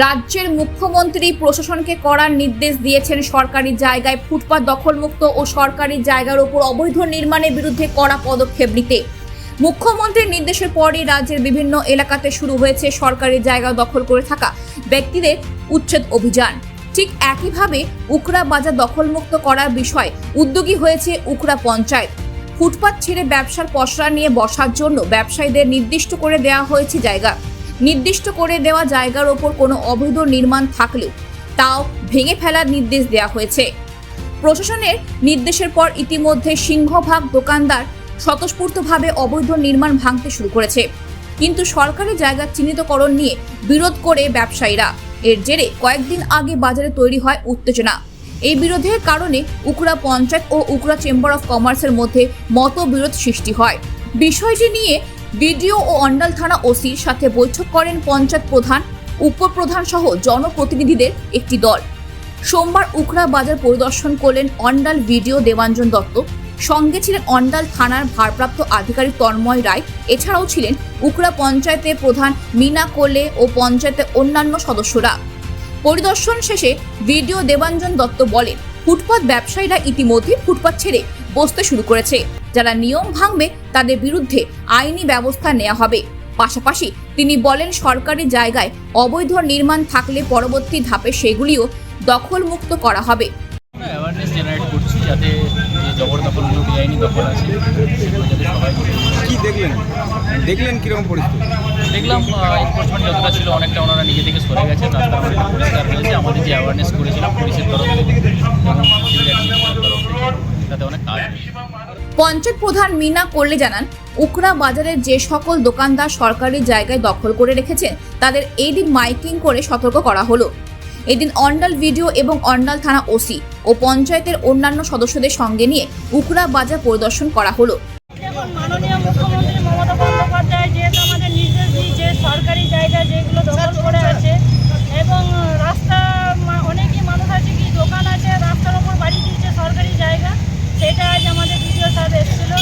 রাজ্যের মুখ্যমন্ত্রী প্রশাসনকে কড়া নির্দেশ দিয়েছেন সরকারি জায়গায় ফুটপাত দখলমুক্ত ও সরকারি জায়গার উপর অবৈধ নির্মাণের বিরুদ্ধে কড়া পদক্ষেপ নিতে। মুখ্যমন্ত্রীর নির্দেশের পরই রাজ্যের বিভিন্ন এলাকাতে শুরু হয়েছে সরকারি জায়গা দখল করে থাকা ব্যক্তিদের উচ্ছেদ অভিযান। ঠিক একইভাবে উকরা বাজার দখলমুক্ত করার বিষয়ে উদ্যোগী হয়েছে উকরা পঞ্চায়েত। ফুটপাত ছেড়ে ব্যবসার পসরা নিয়ে বসার জন্য ব্যবসায়ীদের নির্দিষ্ট করে দেওয়া হয়েছে জায়গা। নির্দিষ্ট করে দেওয়া জায়গার ওপর কোনো অবৈধ নির্মাণ থাকলেও তাও ভেঙে ফেলার নির্দেশ দেওয়া হয়েছে। প্রশাসনের নির্দেশের পর ইতিমধ্যে সিংহভাগ দোকানদার স্বতঃস্ফূর্তভাবে অবৈধ নির্মাণ ভাঙতে শুরু করেছে, কিন্তু সরকারি জায়গা চিহ্নিতকরণ নিয়ে বিরোধ করে ব্যবসায়ীরা। এর জেরে কয়েকদিন আগে বাজারে তৈরি হয় উত্তেজনা। এই বিরোধের কারণে উকরা পঞ্চায়েত ও উকরা চেম্বার অফ কমার্সের মধ্যে মতবিরোধ সৃষ্টি হয়। বিষয়টি নিয়ে বিডিও ও অন্ডাল থানা ওসির সাথে বৈঠক করেন পঞ্চায়েত প্রধান, উপপ্রধান সহ জনপ্রতিনিধিদের একটি দল। সোমবার উকরা বাজার পরিদর্শন করলেন অন্ডাল বিডিও দেবাঞ্জন দত্ত। সঙ্গে ছিলেন অন্ডাল থানার ভারপ্রাপ্ত আধিকারিক তন্ময় রায়। এছাড়াও ছিলেন উকরা পঞ্চায়েতের প্রধান মিনা কোলে ও পঞ্চায়েতের অন্যান্য সদস্যরা। পরিদর্শন শেষে বিডিও দেবাঞ্জন দত্ত বলেন, ফুটপাত ব্যবসায়ীরা ইতিমধ্যে ফুটপাত ছেড়ে বসতে শুরু করেছে। যারা নিয়ম ভাঙবে তাদের বিরুদ্ধে আইনি ব্যবস্থা নেওয়া হবে। পাশাপাশি তিনি বলেন, সরকারি জায়গায় অবৈধ নির্মাণ থাকলে পরবর্তী ধাপে সেগুলিও দখলমুক্ত করা হবে। অ্যাওয়ারনেস জেনারেট করছি যাতে যে জবরদখলগুলো বেআইনি দখল আছে সেগুলো যাতে সবাই কি দেখলেন কিরকম পরিস্থিতি? দেখলাম এনফোর্সমেন্ট যতটা ছিল অনেকটা ওনারা নিজে থেকে সরে গেছে, রাস্তা অনেকটা পরিষ্কার হয়েছে। আমাদের যে অ্যাওয়ারনেস করেছিলাম পুলিশের তরফ থেকে এবং সিভিল অ্যাডমিনিস্ট্রেশনের তরফ থেকে তাতে অনেক কাজ হয়েছে। পঞ্চায়েত প্রধান মিনা কোলে জানান, উকরা বাজারের যে সকল দোকানদার সরকারি জায়গায় দখল করে রেখেছেন তাদের এই দিন মাইকিং করে সতর্ক করা হলো। এদিন অন্ডাল ভিডিও এবং অন্ডাল থানা ওসি ও পঞ্চায়েতের অন্যান্য সদস্যদের সঙ্গে নিয়ে উকরা বাজার পরিদর্শন করা হলো। দেখুন, মাননীয় মুখ্যমন্ত্রী মমতা বন্দ্যোপাধ্যায় যেহেতু আমাদের নির্দেশ দিয়েছে সরকারি জায়গা যেগুলো দখল করে আছে এবং রাস্তা অনেকই মানুষ আছে কি দোকান আছে রাস্তার ওপর বাড়ি দিচ্ছে সরকারি জায়গা, সেটা আজ আমাদের ভিডিও সাহেব এসেছিল,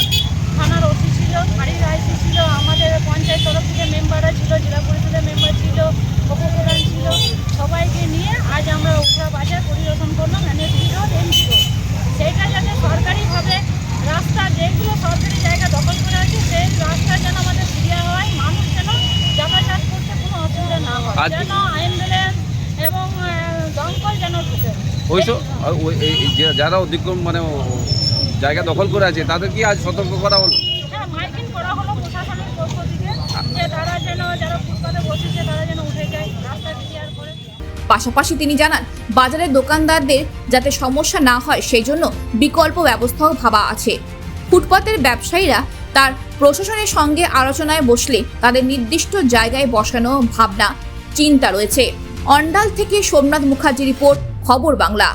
থানার ওসি ছিল, বাড়ির আইসি ছিল, আমাদের পঞ্চায়েত তরফ থেকে মেম্বাররা ছিল, জেলা পরিষদের মেম্বার ছিল, উপপ্রধান ছিল, সবাইকে নিয়ে আজ আমরা উকরা বাজার পরিদর্শন করলাম। এনএসপি রোড, এমজি রোড, সেইটা যাতে সরকারিভাবে রাস্তা যেগুলো সরকারি জায়গা দখল করে আছে সেই রাস্তা যেন আমাদের ক্লিয়ার হয়, মানুষ যেন যাতায়াত করতে কোনো অসুবিধা না হয়, যেন অ্যাম্বুলেন্স এবং দমকল যেন ঢুকে। ওইসব যারা অতিক্রম জায়গা দখল করে আছে তাদের কি আজ সতর্ক করা হলো? হ্যাঁ, মাইকিং করা হলো প্রশাসনের পক্ষ থেকে যে তারা যেন যারা ফুটপাতে বসেছে তারা যেন উঠে যায়, রাস্তা ক্লিয়ার করে। পাশাপাশি তিনি জানান, বাজারের দোকানদারদের যাতে সমস্যা না হয় সেই জন্য বিকল্প ব্যবস্থাও ভাবা আছে। ফুটপাতের ব্যবসায়ীরা তার প্রশাসনের সঙ্গে আলোচনায় বসলে তাদের নির্দিষ্ট জায়গায় বসানো ভাবনা চিন্তা রয়েছে। অন্ডাল থেকে সোমনাথ মুখার্জি রিপোর্ট, খবর বাংলা।